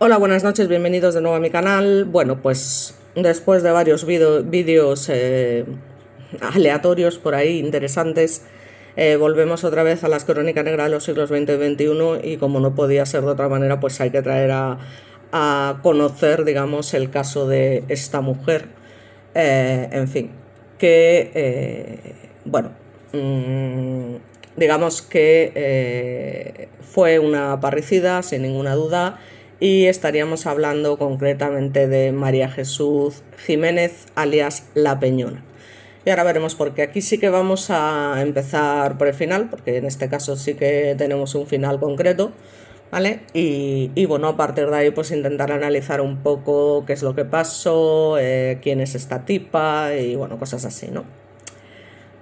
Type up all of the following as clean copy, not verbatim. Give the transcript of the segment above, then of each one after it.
Hola, buenas noches, bienvenidos de nuevo a mi canal. Bueno, pues después de varios vídeos aleatorios por ahí, interesantes, volvemos otra vez a las crónicas negras de los siglos XX y XXI y como no podía ser de otra manera, pues hay que traer a conocer, digamos, el caso de esta mujer, en fin, que, bueno, digamos que fue una parricida, sin ninguna duda, y estaríamos hablando concretamente de María Jesús Jiménez, alias La Peñona. Y ahora veremos por qué. Aquí sí que vamos a empezar por el final, porque en este caso sí que tenemos un final concreto, ¿vale? Y bueno, a partir de ahí pues intentar analizar un poco qué es lo que pasó, quién es esta tipa y bueno, cosas así, ¿no?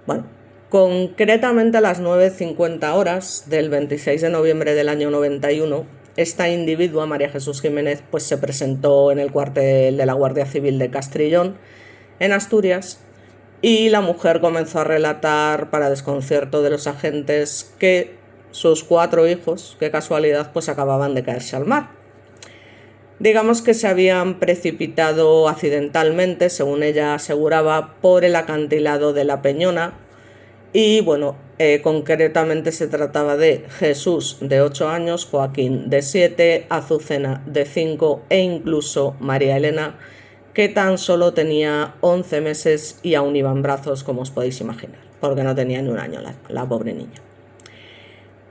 Bueno, concretamente a las 9:50 horas del 26 de noviembre del año 91, esta individua, María Jesús Jiménez, pues se presentó en el cuartel de la Guardia Civil de Castrillón, en Asturias, y la mujer comenzó a relatar, para desconcierto de los agentes, que sus 4 hijos, qué casualidad, pues acababan de caerse al mar. Digamos que se habían precipitado accidentalmente, según ella aseguraba, por el acantilado de La Peñona. Y bueno, concretamente se trataba de Jesús, de 8 años, Joaquín, de 7, Azucena, de 5 e incluso María Elena, que tan solo tenía 11 meses y aún iba en brazos, como os podéis imaginar, porque no tenía ni un año la pobre niña.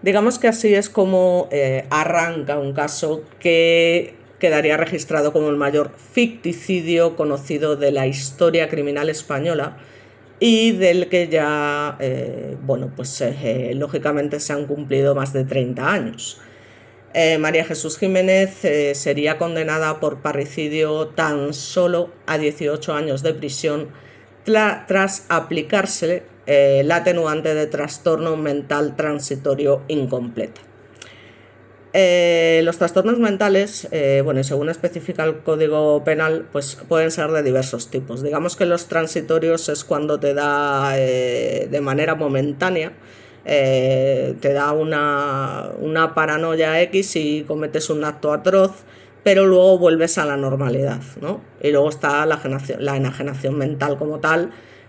Digamos que así es como arranca un caso que quedaría registrado como el mayor ficticidio conocido de la historia criminal española y del que ya, bueno, pues lógicamente se han cumplido más de 30 años. María Jesús Jiménez sería condenada por parricidio tan solo a 18 años de prisión tras aplicársele la atenuante de trastorno mental transitorio incompleta. Los trastornos mentales, bueno, y según especifica el Código Penal, pues pueden ser de diversos tipos. Digamos que los transitorios es cuando te da de manera momentánea, te da una paranoia X y cometes un acto atroz, pero luego vuelves a la normalidad, ¿no? Y luego está la enajenación mental como tal,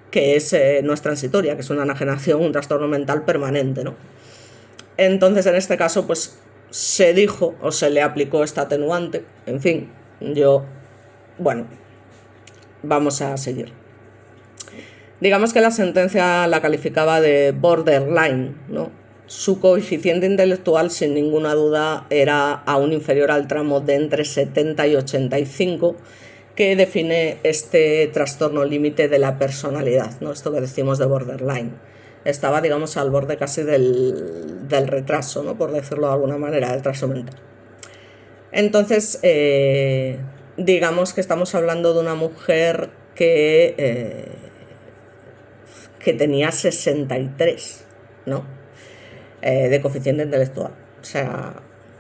que no es transitoria, que es una enajenación, un trastorno mental permanente, ¿no? Entonces, en este caso, pues se dijo o se le aplicó esta atenuante. En fin, bueno, vamos a seguir. Digamos que la sentencia la calificaba de borderline, ¿no? Su coeficiente intelectual, sin ninguna duda, era aún inferior al tramo de entre 70 y 85, que define este trastorno límite de la personalidad, ¿no? Esto que decimos de borderline. Estaba, digamos, al borde casi del retraso, ¿no? Por decirlo de alguna manera, del retraso mental. Entonces, digamos que estamos hablando de una mujer que tenía 63, ¿no? De coeficiente intelectual. O sea,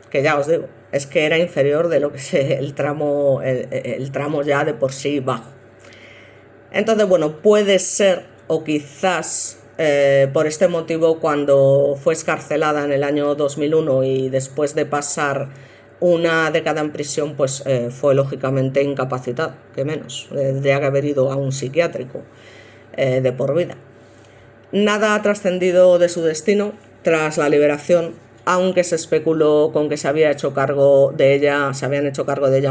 que ya os digo, es que era inferior de lo que es el tramo ya de por sí bajo. Entonces, bueno, puede ser, o quizás por este motivo, cuando fue excarcelada en el año 2001 y después de pasar una década en prisión, pues fue lógicamente incapacitada, que menos, tendría que haber ido a un psiquiátrico de por vida. Nada ha trascendido de su destino tras la liberación, aunque se especuló con que se habían hecho cargo de ella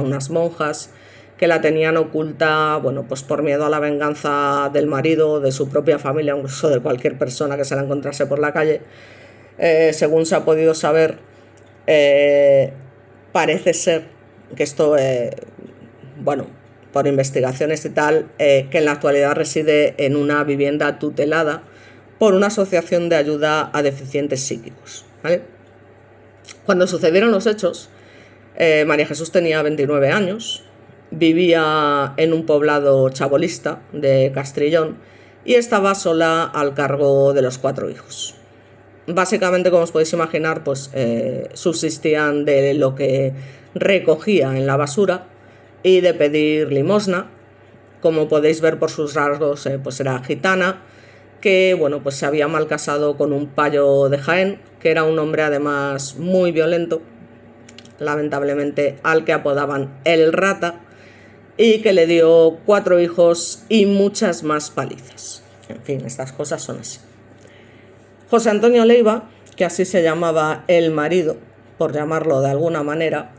unas monjas que la tenían oculta, bueno, pues por miedo a la venganza del marido, de su propia familia, incluso de cualquier persona que se la encontrase por la calle. Según se ha podido saber, parece ser que esto, bueno, por investigaciones y tal, que en la actualidad reside en una vivienda tutelada por una asociación de ayuda a deficientes psíquicos, ¿vale? Cuando sucedieron los hechos, María Jesús tenía 29 años, vivía en un poblado chabolista de Castrillón y estaba sola al cargo de los 4 hijos. Básicamente, como os podéis imaginar, pues subsistían de lo que recogía en la basura y de pedir limosna. Como podéis ver por sus rasgos, pues era gitana, que bueno, pues se había mal casado con un payo de Jaén, que era un hombre además muy violento, lamentablemente al que apodaban el Rata, y que le dio 4 hijos y muchas más palizas. En fin, estas cosas son así. José Antonio Leiva, que así se llamaba el marido, por llamarlo de alguna manera,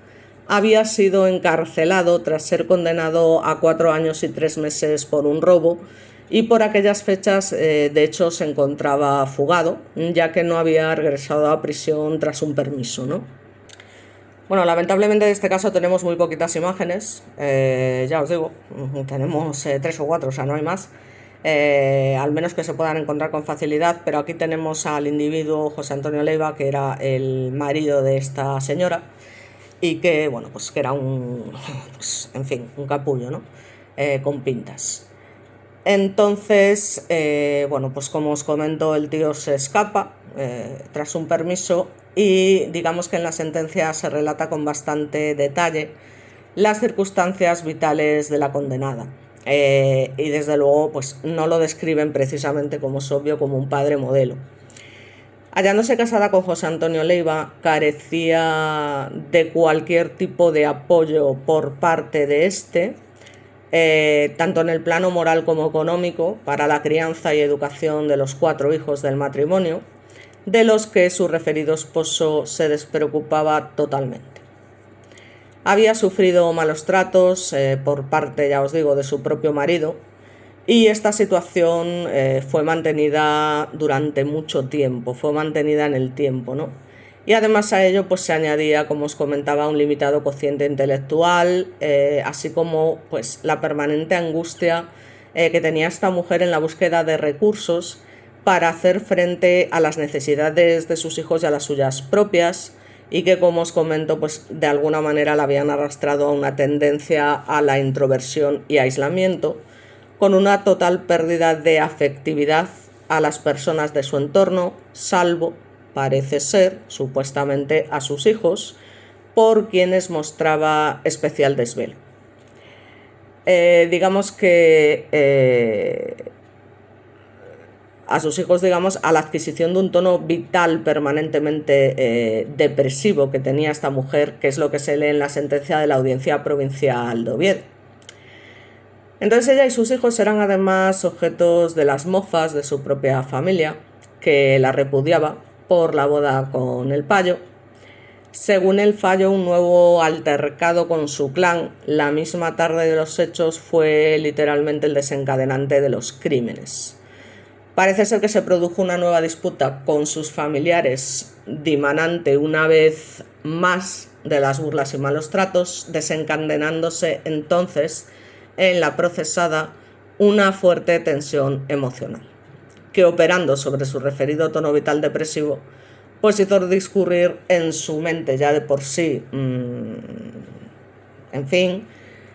había sido encarcelado tras ser condenado a 4 años y 3 meses por un robo, y por aquellas fechas de hecho se encontraba fugado, ya que no había regresado a prisión tras un permiso, ¿no? Bueno, lamentablemente en este caso tenemos muy poquitas imágenes, ya os digo, tenemos 3 o 4, o sea, no hay más, al menos que se puedan encontrar con facilidad, pero aquí tenemos al individuo José Antonio Leiva, que era el marido de esta señora, y que, bueno, pues que era pues, en fin, un capullo, ¿no? Con pintas. Entonces, bueno, pues como os comento, el tío se escapa tras un permiso, y digamos que en la sentencia se relata con bastante detalle las circunstancias vitales de la condenada. Y desde luego pues no lo describen precisamente, como es obvio, como un padre modelo. Hallándose casada con José Antonio Leiva, carecía de cualquier tipo de apoyo por parte de este, tanto en el plano moral como económico, para la crianza y educación de los 4 hijos del matrimonio, de los que su referido esposo se despreocupaba totalmente. Había sufrido malos tratos por parte, ya os digo, de su propio marido, y esta situación fue mantenida durante mucho tiempo, fue mantenida en el tiempo, ¿no? Y además a ello pues se añadía, como os comentaba, un limitado cociente intelectual, así como pues la permanente angustia que tenía esta mujer en la búsqueda de recursos para hacer frente a las necesidades de sus hijos y a las suyas propias, y que, como os comento, pues de alguna manera la habían arrastrado a una tendencia a la introversión y aislamiento, con una total pérdida de afectividad a las personas de su entorno, salvo, parece ser, supuestamente a sus hijos, por quienes mostraba especial desvelo. Digamos que a sus hijos, digamos, a la adquisición de un tono vital permanentemente depresivo que tenía esta mujer, que es lo que se lee en la sentencia de la Audiencia Provincial de Oviedo. Entonces ella y sus hijos eran además objetos de las mofas de su propia familia, que la repudiaba por la boda con el payo. Según el fallo, un nuevo altercado con su clan la misma tarde de los hechos fue literalmente el desencadenante de los crímenes. Parece ser que se produjo una nueva disputa con sus familiares, dimanante una vez más de las burlas y malos tratos, desencadenándose entonces en la procesada una fuerte tensión emocional, que, operando sobre su referido tono vital depresivo, pues hizo discurrir en su mente ya de por sí, en fin,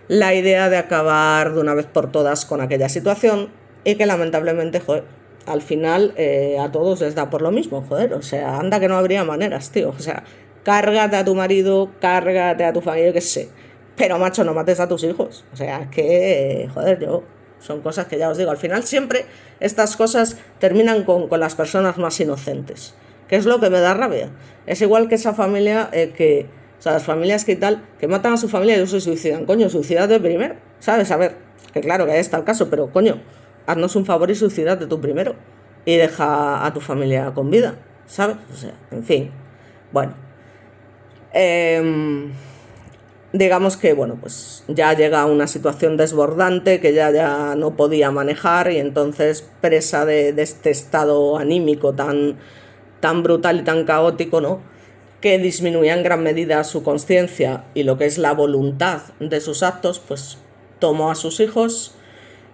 la idea de acabar de una vez por todas con aquella situación, y que lamentablemente, joder, al final a todos les da por lo mismo, joder, o sea, anda que no habría maneras, tío, o sea, cárgate a tu marido, cárgate a tu familia, qué sé, pero macho, no mates a tus hijos, o sea, es que, joder, son cosas que ya os digo, al final siempre estas cosas terminan con las personas más inocentes, que es lo que me da rabia. Es igual que esa familia o sea, las familias que tal, que matan a su familia y no se suicidan, coño, suicídate primero, ¿sabes? A ver, que claro que ahí está el caso, pero coño, haznos un favor y suicídate tú primero y deja a tu familia con vida, ¿sabes? O sea, en fin, bueno. Digamos que, bueno, pues ya llega a una situación desbordante que ya no podía manejar, y entonces, presa de este estado anímico tan brutal y tan caótico, ¿no?, que disminuía en gran medida su conciencia y lo que es la voluntad de sus actos, pues tomó a sus hijos,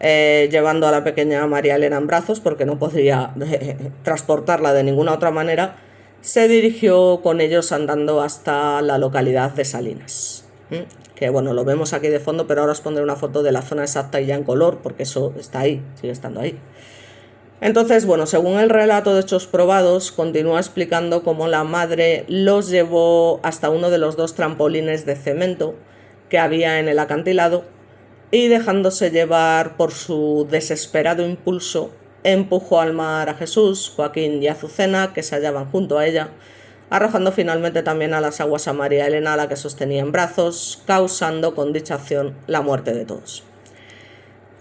llevando a la pequeña María Elena en brazos, porque no podría transportarla de ninguna otra manera. Se dirigió con ellos andando hasta la localidad de Salinas, que bueno, lo vemos aquí de fondo, pero ahora os pondré una foto de la zona exacta y ya en color, porque eso está ahí, sigue estando ahí. Entonces, bueno, según el relato de hechos probados, continúa explicando cómo la madre los llevó hasta uno de los 2 trampolines de cemento que había en el acantilado, y, dejándose llevar por su desesperado impulso, empujó al mar a Jesús, Joaquín y Azucena, que se hallaban junto a ella, arrojando finalmente también a las aguas a María Elena, a la que sostenía en brazos, causando con dicha acción la muerte de todos.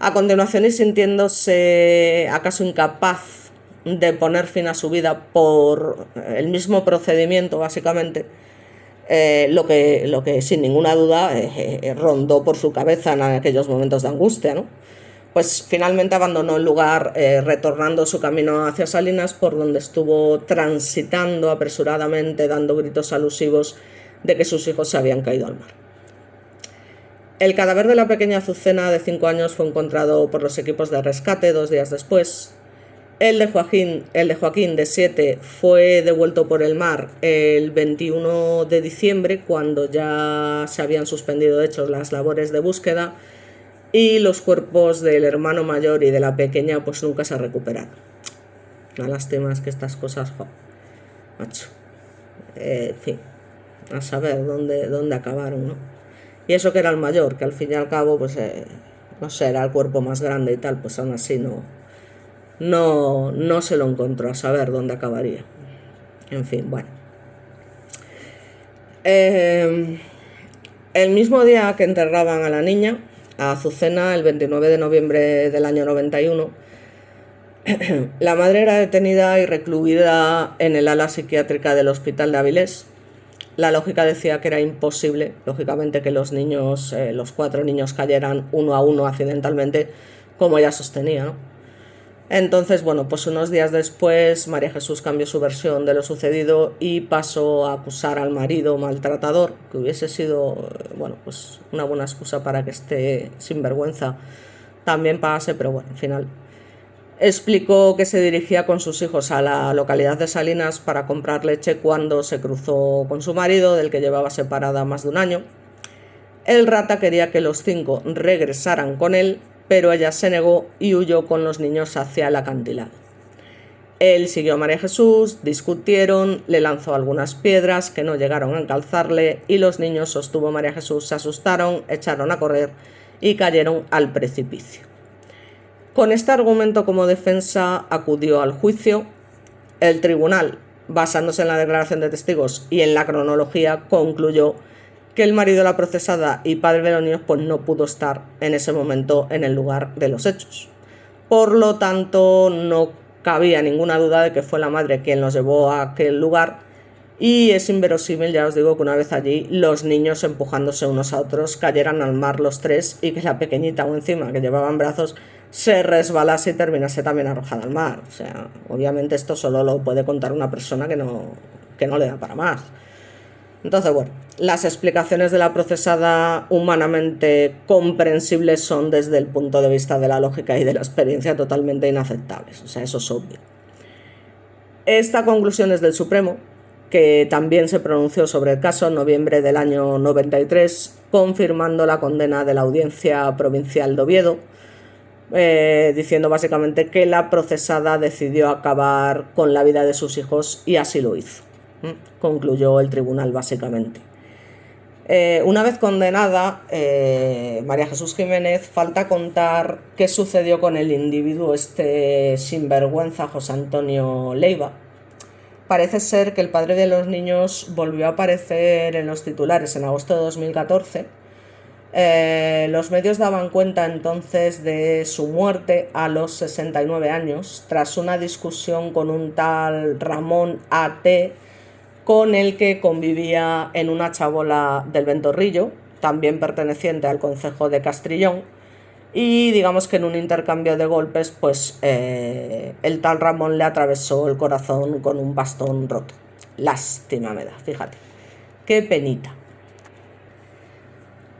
A continuación, y sintiéndose acaso incapaz de poner fin a su vida por el mismo procedimiento, básicamente, lo que sin ninguna duda rondó por su cabeza en aquellos momentos de angustia, ¿no? Pues finalmente abandonó el lugar, retornando su camino hacia Salinas, por donde estuvo transitando apresuradamente, dando gritos alusivos de que sus hijos se habían caído al mar. El cadáver de la pequeña Azucena de 5 años fue encontrado por los equipos de rescate 2 días después. El de Joaquín, de 7, fue devuelto por el mar el 21 de diciembre, cuando ya se habían suspendido, de hecho, las labores de búsqueda, y los cuerpos del hermano mayor y de la pequeña pues nunca se recuperaron. La lástima es que estas cosas, macho, en fin, a saber dónde acabaron, ¿no? Y eso que era el mayor, que al fin y al cabo, pues, no sé, era el cuerpo más grande y tal, pues aún así no se lo encontró, a saber dónde acabaría. En fin, bueno. El mismo día que enterraban a la niña, a Azucena, el 29 de noviembre del año 91, la madre era detenida y recluida en el ala psiquiátrica del Hospital de Avilés. La lógica decía que era imposible, lógicamente, que los niños, los 4 niños cayeran uno a uno accidentalmente, como ella sostenía, ¿no? Entonces, bueno, pues unos días después María Jesús cambió su versión de lo sucedido y pasó a acusar al marido maltratador, que hubiese sido, bueno, pues una buena excusa para que este sinvergüenza también pagase, pero bueno, al final explicó que se dirigía con sus hijos a la localidad de Salinas para comprar leche cuando se cruzó con su marido, del que llevaba separada más de un año. El rata quería que los 5 regresaran con él, pero ella se negó y huyó con los niños hacia el acantilado. Él siguió a María Jesús, discutieron, le lanzó algunas piedras que no llegaron a encalzarle y los niños, sostuvo María Jesús, se asustaron, echaron a correr y cayeron al precipicio. Con este argumento como defensa acudió al juicio. El tribunal, basándose en la declaración de testigos y en la cronología, concluyó que el marido de la procesada y padre de los niños pues no pudo estar en ese momento en el lugar de los hechos. Por lo tanto, no cabía ninguna duda de que fue la madre quien los llevó a aquel lugar, y es inverosímil, ya os digo, que una vez allí los niños, empujándose unos a otros, cayeran al mar los 3 y que la pequeñita o encima, que llevaba en brazos, se resbalase y terminase también arrojada al mar. O sea, obviamente esto solo lo puede contar una persona que no le da para más. Entonces, bueno, las explicaciones de la procesada, humanamente comprensibles, son desde el punto de vista de la lógica y de la experiencia totalmente inaceptables. O sea, eso es obvio. Esta conclusión es del Supremo, que también se pronunció sobre el caso en noviembre del año 93, confirmando la condena de la Audiencia Provincial de Oviedo, diciendo básicamente que la procesada decidió acabar con la vida de sus hijos y así lo hizo. Concluyó el tribunal básicamente. Una vez condenada, María Jesús Jiménez, falta contar qué sucedió con el individuo este sinvergüenza, José Antonio Leiva. Parece ser que el padre de los niños volvió a aparecer en los titulares en agosto de 2014. Los medios daban cuenta entonces de su muerte a los 69 años, tras una discusión con un tal Ramón A.T., con el que convivía en una chabola del Ventorrillo, también perteneciente al concejo de Castrillón, y digamos que en un intercambio de golpes, pues el tal Ramón le atravesó el corazón con un bastón roto. Lástima me da, fíjate, qué penita.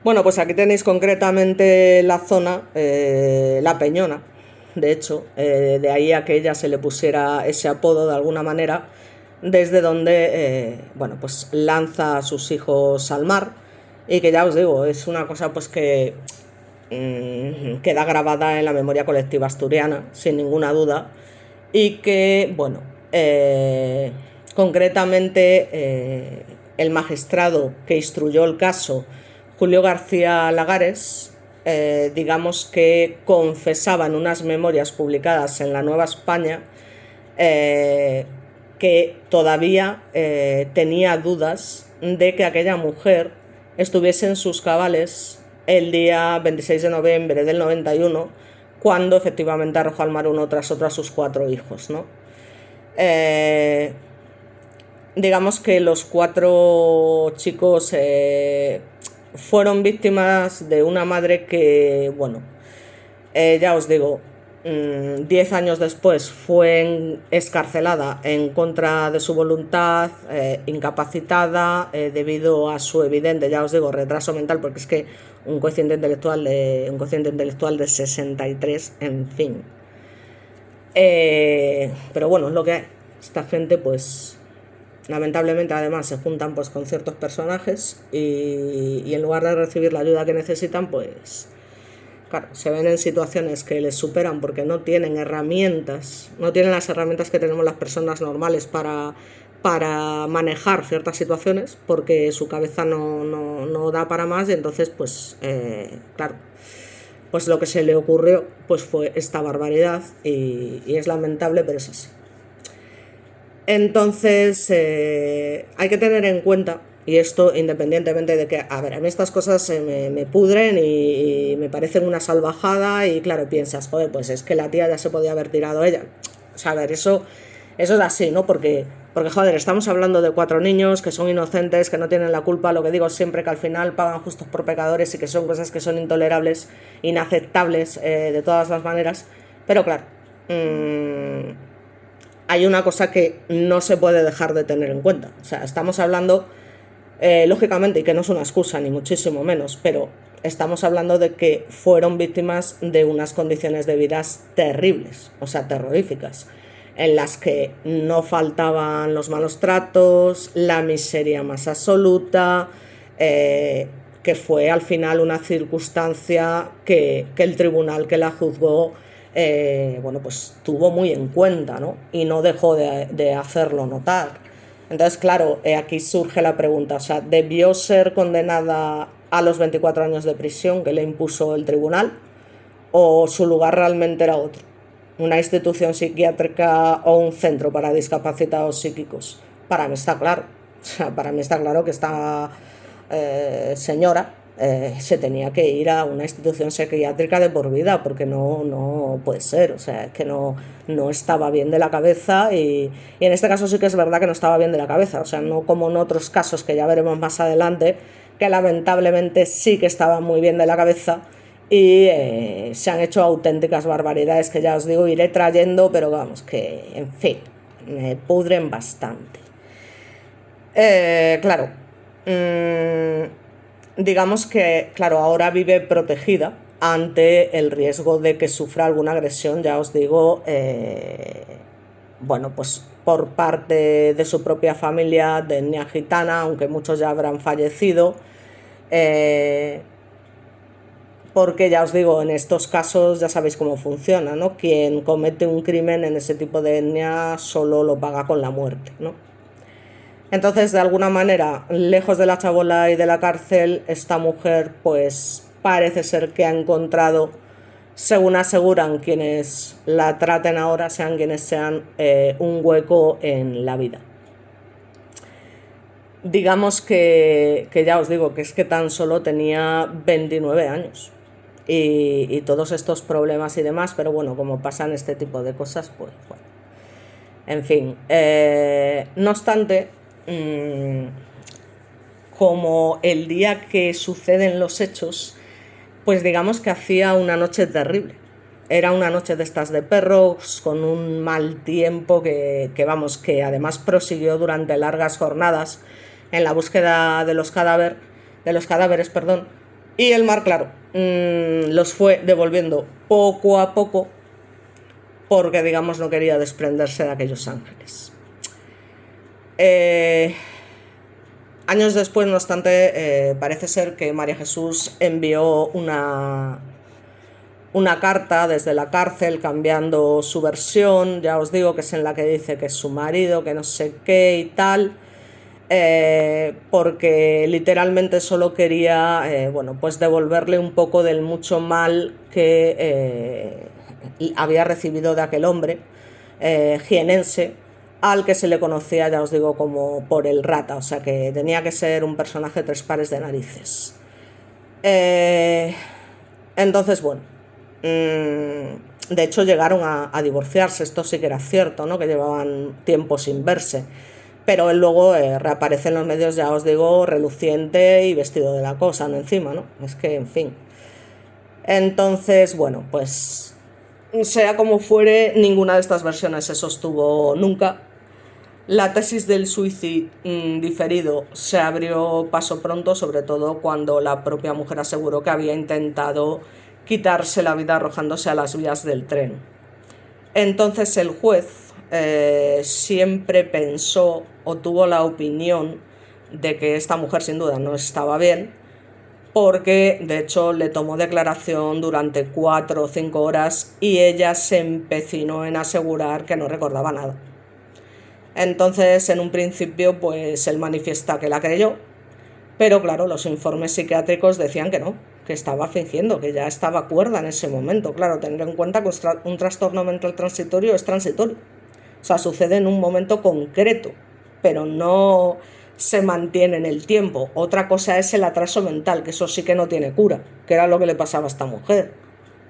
Bueno, pues aquí tenéis concretamente la zona, La Peñona, de hecho, de ahí a que ella se le pusiera ese apodo de alguna manera, desde donde, bueno, pues lanza a sus hijos al mar, y que ya os digo, es una cosa pues que queda grabada en la memoria colectiva asturiana, sin ninguna duda, y que, bueno, concretamente el magistrado que instruyó el caso, Julio García Lagares, digamos que confesaba en unas memorias publicadas en La Nueva España, que que todavía tenía dudas de que aquella mujer estuviese en sus cabales el día 26 de noviembre del 91, cuando efectivamente arrojó al mar uno tras otro a sus 4 hijos, ¿no? Digamos que los 4 chicos fueron víctimas de una madre que, bueno, ya os digo, 10 años después fue escarcelada en contra de su voluntad, incapacitada, debido a su evidente, ya os digo, retraso mental, porque es que un cociente intelectual de 63, en fin. Pero bueno, es lo que hay. Esta gente, pues, lamentablemente, además, se juntan pues con ciertos personajes y en lugar de recibir la ayuda que necesitan, pues, claro, se ven en situaciones que les superan porque no tienen herramientas, no tienen las herramientas que tenemos las personas normales para manejar ciertas situaciones, porque su cabeza no da para más, y entonces, pues, claro, pues lo que se le ocurrió pues fue esta barbaridad, y es lamentable, pero es así. Entonces, hay que tener en cuenta, y esto independientemente de que, a ver, a mí estas cosas me pudren y me parecen una salvajada, y claro, piensas, joder, pues es que la tía ya se podía haber tirado ella. O sea, a ver, eso es así, ¿no? Porque, joder, estamos hablando de 4 niños que son inocentes, que no tienen la culpa. Lo que digo siempre, que al final pagan justos por pecadores, y que son cosas que son intolerables, inaceptables, de todas las maneras. Pero claro, hay una cosa que no se puede dejar de tener en cuenta. O sea, estamos hablando, lógicamente, y que no es una excusa ni muchísimo menos, pero estamos hablando de que fueron víctimas de unas condiciones de vida terribles, o sea, terroríficas, en las que no faltaban los malos tratos, la miseria más absoluta, que fue al final una circunstancia que el tribunal que la juzgó, bueno, pues tuvo muy en cuenta, ¿no? Y no dejó de hacerlo notar. Entonces, claro, aquí surge la pregunta, o sea, ¿debió ser condenada a los 24 años de prisión que le impuso el tribunal, o su lugar realmente era otro? ¿Una institución psiquiátrica o un centro para discapacitados psíquicos? Para mí está claro. O sea, para mí está claro que esta señora se tenía que ir a una institución psiquiátrica de por vida, porque no puede ser. O sea, es que no estaba bien de la cabeza, y en este caso sí que es verdad que no estaba bien de la cabeza. O sea, no como en otros casos que ya veremos más adelante, que lamentablemente sí que estaba muy bien de la cabeza, y se han hecho auténticas barbaridades que ya os digo, iré trayendo, pero vamos, que en fin, me pudren bastante. Claro, digamos que, claro, ahora vive protegida ante el riesgo de que sufra alguna agresión, ya os digo, bueno, pues por parte de su propia familia de etnia gitana, aunque muchos ya habrán fallecido, porque ya os digo, en estos casos ya sabéis cómo funciona, ¿no? Quien comete un crimen en ese tipo de etnia solo lo paga con la muerte, ¿no? Entonces, de alguna manera, lejos de la chabola y de la cárcel, esta mujer pues parece ser que ha encontrado, según aseguran quienes la traten ahora, sean quienes sean, un hueco en la vida. Digamos que ya os digo que es que tan solo tenía 29 años. Y todos estos problemas y demás, pero bueno, como pasan este tipo de cosas, pues bueno. En fin, no obstante, como el día que suceden los hechos, pues digamos que hacía una noche terrible. Era una noche de estas de perros, con un mal tiempo que vamos, que además prosiguió durante largas jornadas en la búsqueda de los cadáveres, perdón, y el mar, claro, los fue devolviendo poco a poco, porque digamos no quería desprenderse de aquellos ángeles. Años después, no obstante, parece ser que María Jesús envió una carta desde la cárcel cambiando su versión. Ya os digo que es en la que dice que es su marido, que no sé qué y tal, porque literalmente solo quería, bueno, pues devolverle un poco del mucho mal que había recibido de aquel hombre jienense, al que se le conocía, ya os digo, como por el rata, o sea que tenía que ser un personaje de 3 pares de narices. Eh, entonces, bueno, de hecho llegaron a divorciarse, esto sí que era cierto, ¿no? Que llevaban tiempo sin verse, pero él luego reaparece en los medios, ya os digo, reluciente y vestido de la cosa, ¿no? Encima, ¿no? Es que, en fin. Entonces, bueno, pues sea como fuere, ninguna de estas versiones se sostuvo nunca. La tesis del suicidio diferido se abrió paso pronto, sobre todo cuando la propia mujer aseguró que había intentado quitarse la vida arrojándose a las vías del tren. Entonces el juez siempre pensó o tuvo la opinión de que esta mujer sin duda no estaba bien, porque de hecho le tomó declaración durante 4 o 5 horas y ella se empecinó en asegurar que no recordaba nada. Entonces, en un principio, pues él manifiesta que la creyó, pero claro, los informes psiquiátricos decían que no, que estaba fingiendo, que ya estaba cuerda en ese momento. Claro, tener en cuenta que un trastorno mental transitorio es transitorio. O sea, sucede en un momento concreto, pero no se mantiene en el tiempo. Otra cosa es el atraso mental, que eso sí que no tiene cura, que era lo que le pasaba a esta mujer.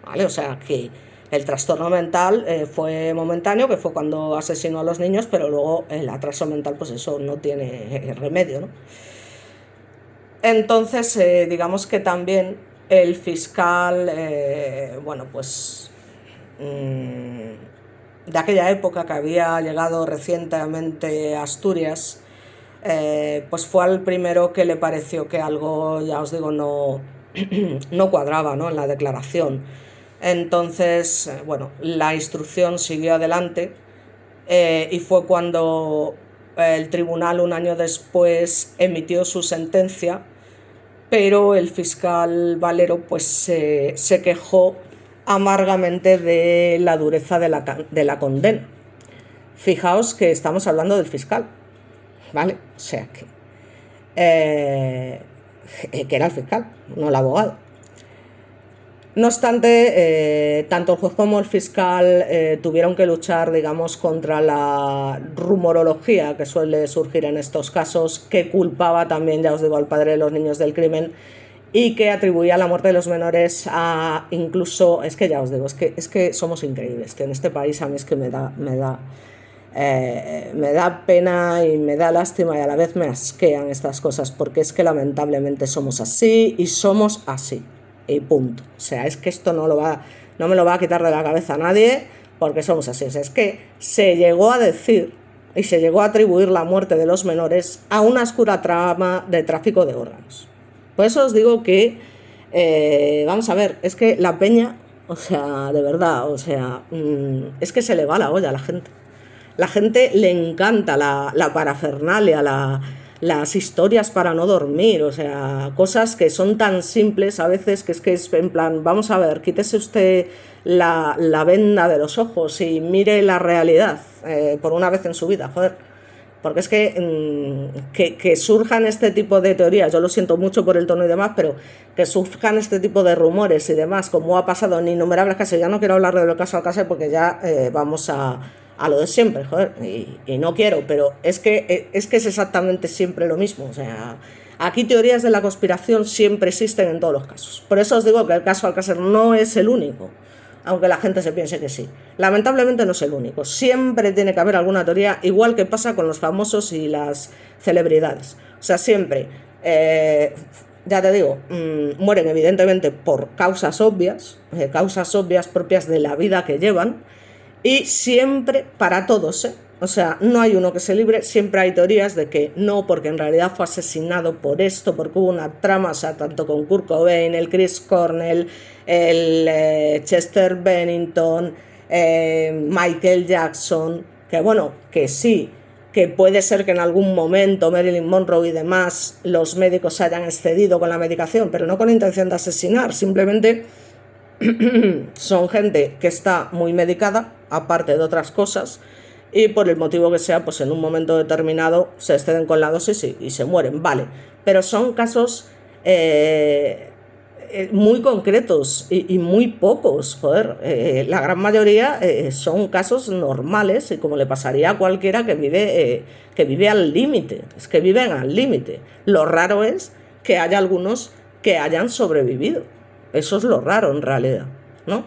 ¿Vale? O sea, que el trastorno mental fue momentáneo, que fue cuando asesinó a los niños, pero luego el atraso mental, pues eso no tiene remedio, ¿no? Entonces, digamos que también el fiscal, bueno, pues de aquella época que había llegado recientemente a Asturias, pues fue al primero que le pareció que algo, ya os digo, no, no cuadraba, ¿no? En la declaración. Entonces, bueno, la instrucción siguió adelante y fue cuando el tribunal un año después emitió su sentencia, pero el fiscal Valero pues se quejó amargamente de la dureza de la condena. Fijaos que estamos hablando del fiscal, ¿vale? O sea que era el fiscal, no el abogado. No obstante, tanto el juez como el fiscal tuvieron que luchar, digamos, contra la rumorología que suele surgir en estos casos, que culpaba también, ya os digo, al padre de los niños del crimen y que atribuía la muerte de los menores a incluso, es que ya os digo, es que somos increíbles, tío. En este país a mí es que me da pena y me da lástima y a la vez me asquean estas cosas, porque es que lamentablemente somos así y somos así. Y punto. O sea, es que esto no me lo va a quitar de la cabeza a nadie, porque somos así. O sea, es que se llegó a decir y se llegó a atribuir la muerte de los menores a una oscura trama de tráfico de órganos. Por eso os digo que, vamos a ver, es que la peña, o sea, de verdad, o sea, es que se le va la olla a la gente. La gente le encanta la parafernalia, las historias para no dormir, o sea, cosas que son tan simples a veces que es en plan, vamos a ver, quítese usted la venda de los ojos y mire la realidad por una vez en su vida, joder. Porque es que surjan este tipo de teorías, yo lo siento mucho por el tono y demás, pero que surjan este tipo de rumores y demás, como ha pasado en innumerables casos. Ya no quiero hablar de lo caso Alcácer porque ya vamos a lo de siempre, joder, y no quiero, pero es que es exactamente siempre lo mismo. O sea, aquí teorías de la conspiración siempre existen en todos los casos. Por eso os digo que el caso Alcácer no es el único, aunque la gente se piense que sí. Lamentablemente no es el único. Siempre tiene que haber alguna teoría, igual que pasa con los famosos y las celebridades. O sea, siempre, ya te digo, mueren evidentemente por causas obvias propias de la vida que llevan, y siempre, para todos, o sea, no hay uno que se libre, siempre hay teorías de que no, porque en realidad fue asesinado por esto, porque hubo una trama, o sea, tanto con Kurt Cobain, el Chris Cornell, el Chester Bennington, Michael Jackson, que bueno, que sí, que puede ser que en algún momento Marilyn Monroe y demás los médicos se hayan excedido con la medicación, pero no con intención de asesinar, simplemente son gente que está muy medicada, aparte de otras cosas, y por el motivo que sea, pues en un momento determinado se exceden con la dosis y se mueren, vale. Pero son casos muy concretos y muy pocos, joder. La gran mayoría son casos normales y como le pasaría a cualquiera que vive al límite. Es que viven al límite. Lo raro es que haya algunos que hayan sobrevivido. Eso es lo raro en realidad, ¿no?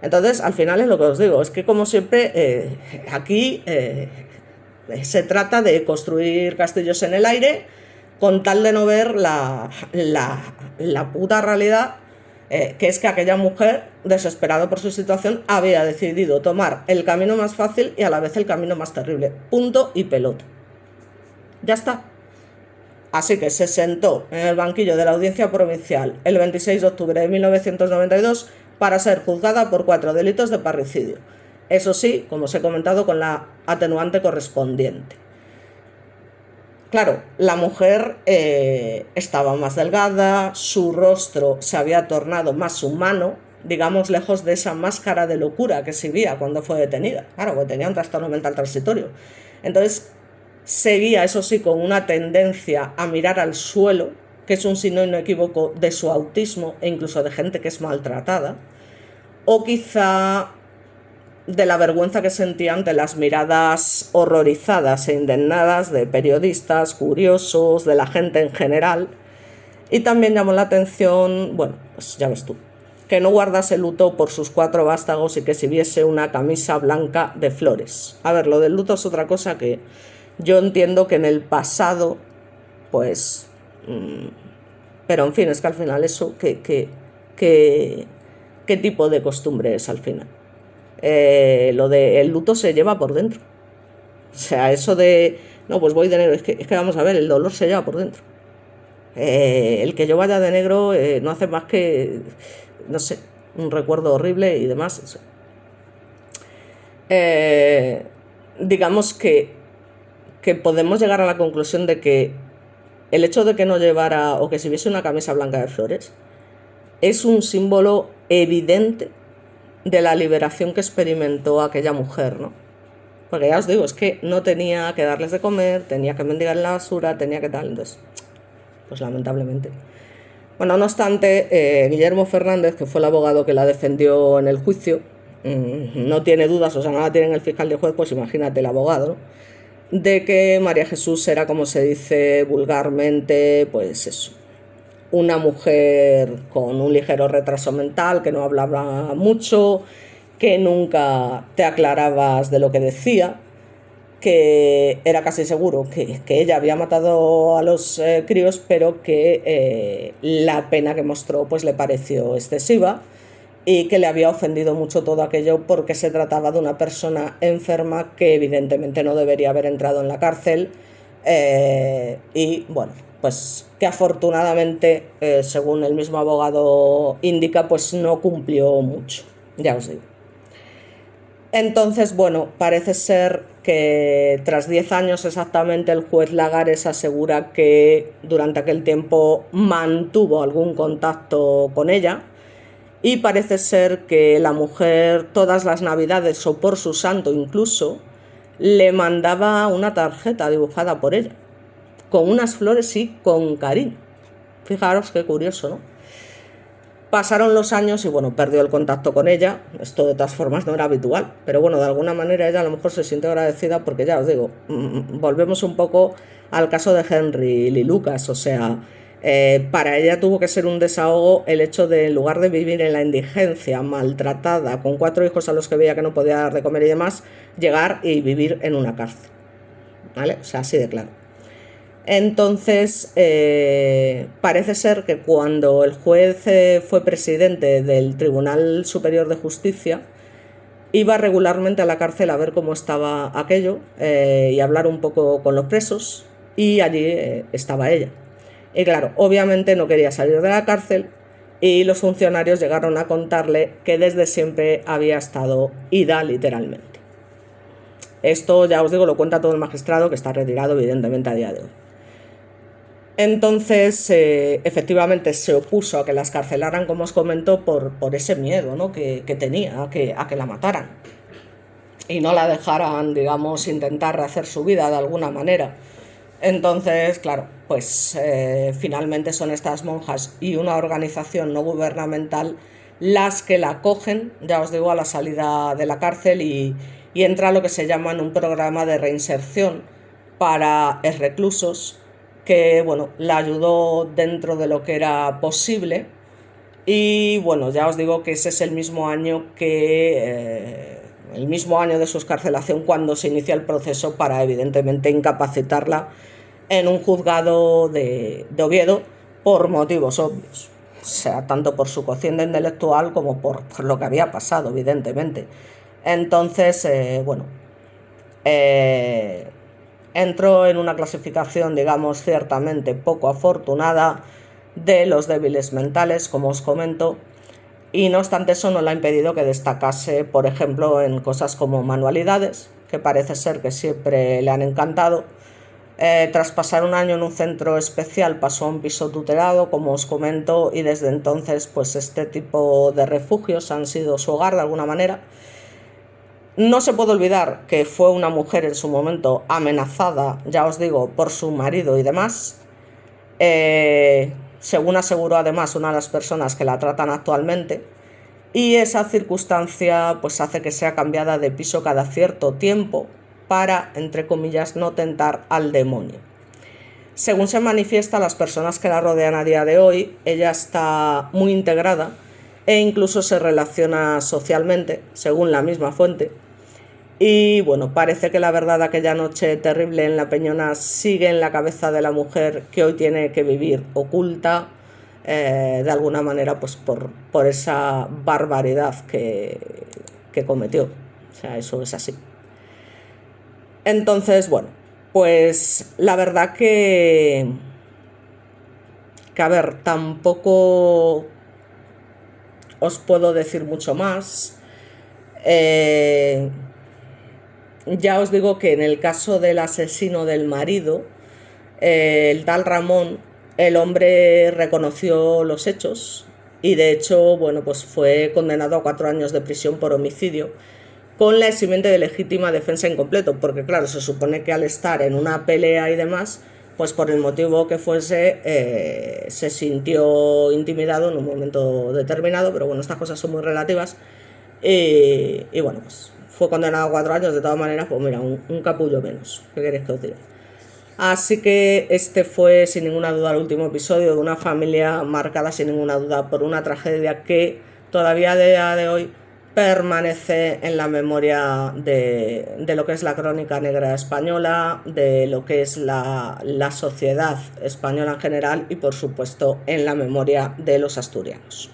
Entonces, al final es lo que os digo, es que como siempre aquí se trata de construir castillos en el aire con tal de no ver la puta realidad, que es que aquella mujer, desesperada por su situación, había decidido tomar el camino más fácil y a la vez el camino más terrible. Punto y pelota. Ya está. Así que se sentó en el banquillo de la Audiencia Provincial el 26 de octubre de 1992 para ser juzgada por 4 delitos de parricidio. Eso sí, como os he comentado, con la atenuante correspondiente. Claro, la mujer estaba más delgada, su rostro se había tornado más humano, digamos, lejos de esa máscara de locura que exhibía cuando fue detenida. Claro, porque tenía un trastorno mental transitorio. Entonces, seguía, eso sí, con una tendencia a mirar al suelo, que es un signo inequívoco de su autismo e incluso de gente que es maltratada, o quizá de la vergüenza que sentía ante las miradas horrorizadas e indignadas de periodistas, curiosos, de la gente en general. Y también llamó la atención, bueno, pues ya ves tú, que no guardase luto por sus 4 vástagos y que si viese una camisa blanca de flores. A ver, lo del luto es otra cosa que yo entiendo que en el pasado, pues... pero en fin, es que al final eso, ¿qué tipo de costumbre es al final? Lo del luto se lleva por dentro. O sea, eso de, no, pues voy de negro, es que vamos a ver, el dolor se lleva por dentro. El que yo vaya de negro no hace más que, no sé, un recuerdo horrible y demás. Digamos que podemos llegar a la conclusión de que el hecho de que no llevara o que si hubiese una camisa blanca de flores es un símbolo evidente de la liberación que experimentó aquella mujer, ¿no? Porque ya os digo, es que no tenía que darles de comer, tenía que mendigar en la basura, tenía que tal, entonces, pues lamentablemente. Bueno, no obstante, Guillermo Fernández, que fue el abogado que la defendió en el juicio, no tiene dudas, o sea, no la tiene el fiscal de juez, pues imagínate el abogado, ¿no?, de que María Jesús era, como se dice vulgarmente, pues eso, una mujer con un ligero retraso mental, que no hablaba mucho, que nunca te aclarabas de lo que decía, que era casi seguro que ella había matado a los críos, pero que la pena que mostró pues le pareció excesiva y que le había ofendido mucho todo aquello porque se trataba de una persona enferma que evidentemente no debería haber entrado en la cárcel, y bueno, pues que afortunadamente, según el mismo abogado indica, pues no cumplió mucho, ya os digo. Entonces, bueno, parece ser que tras 10 años exactamente el juez Lagares asegura que durante aquel tiempo mantuvo algún contacto con ella y parece ser que la mujer todas las navidades o por su santo incluso le mandaba una tarjeta dibujada por ella, con unas flores y con cariño. Fijaros qué curioso, ¿no? Pasaron los años y bueno, perdió el contacto con ella. Esto de todas formas no era habitual, pero bueno, de alguna manera ella a lo mejor se siente agradecida porque ya os digo, volvemos un poco al caso de Henry Lee Lucas, o sea, para ella tuvo que ser un desahogo el hecho de, en lugar de vivir en la indigencia, maltratada, con 4 hijos a los que veía que no podía dar de comer y demás, llegar y vivir en una cárcel, ¿vale? O sea, así de claro. Entonces, parece ser que cuando el juez fue presidente del Tribunal Superior de Justicia, iba regularmente a la cárcel a ver cómo estaba aquello y hablar un poco con los presos, y allí estaba ella. Y claro, obviamente no quería salir de la cárcel y los funcionarios llegaron a contarle que desde siempre había estado ida literalmente. Esto, ya os digo, lo cuenta todo el magistrado, que está retirado evidentemente a día de hoy. Entonces, efectivamente se opuso a que la excarcelaran, como os comento, por ese miedo, ¿no?, que tenía a que la mataran y no la dejaran, digamos, intentar rehacer su vida de alguna manera. Entonces, claro, pues finalmente son estas monjas y una organización no gubernamental las que la acogen, ya os digo, a la salida de la cárcel y entra a lo que se llama en un programa de reinserción para reclusos que, bueno, la ayudó dentro de lo que era posible. Y bueno, ya os digo que ese es el mismo año de su excarcelación cuando se inicia el proceso para evidentemente incapacitarla en un juzgado de Oviedo por motivos obvios. O sea, tanto por su cociente intelectual como por lo que había pasado, evidentemente. Entonces, bueno, eh, entró en una clasificación, digamos, ciertamente poco afortunada de los débiles mentales, como os comento, y no obstante eso no le ha impedido que destacase, por ejemplo, en cosas como manualidades, que parece ser que siempre le han encantado. Tras pasar un año en un centro especial pasó a un piso tutelado, como os comento, y desde entonces pues este tipo de refugios han sido su hogar de alguna manera. No se puede olvidar que fue una mujer en su momento amenazada, ya os digo, por su marido y demás. Según aseguró además una de las personas que la tratan actualmente, y esa circunstancia pues hace que sea cambiada de piso cada cierto tiempo para, entre comillas, no tentar al demonio. Según se manifiesta a las personas que la rodean a día de hoy, ella está muy integrada e incluso se relaciona socialmente, según la misma fuente. Y bueno, parece que la verdad de aquella noche terrible en La Peñona sigue en la cabeza de la mujer que hoy tiene que vivir oculta, de alguna manera, pues por esa barbaridad que cometió. O sea, eso es así. Entonces, bueno, pues la verdad que a ver, tampoco os puedo decir mucho más. Ya os digo que en el caso del asesino del marido, el tal Ramón, el hombre reconoció los hechos y de hecho, bueno, pues fue condenado a 4 años de prisión por homicidio con la eximente de legítima defensa incompleto, porque claro, se supone que al estar en una pelea y demás, pues por el motivo que fuese, se sintió intimidado en un momento determinado, pero bueno, estas cosas son muy relativas. Y bueno, pues fue condenado a 4 años, de todas maneras, pues mira, un capullo menos. ¿Qué queréis que os diga? Así que este fue sin ninguna duda el último episodio de una familia marcada sin ninguna duda por una tragedia que todavía a día de hoy permanece en la memoria de lo que es la crónica negra española, de lo que es la sociedad española en general y por supuesto en la memoria de los asturianos.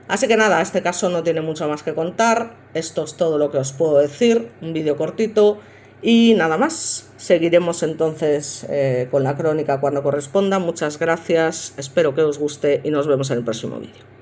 Así que nada, este caso no tiene mucho más que contar, esto es todo lo que os puedo decir, un vídeo cortito y nada más. Seguiremos entonces con la crónica cuando corresponda. Muchas gracias, espero que os guste y nos vemos en el próximo vídeo.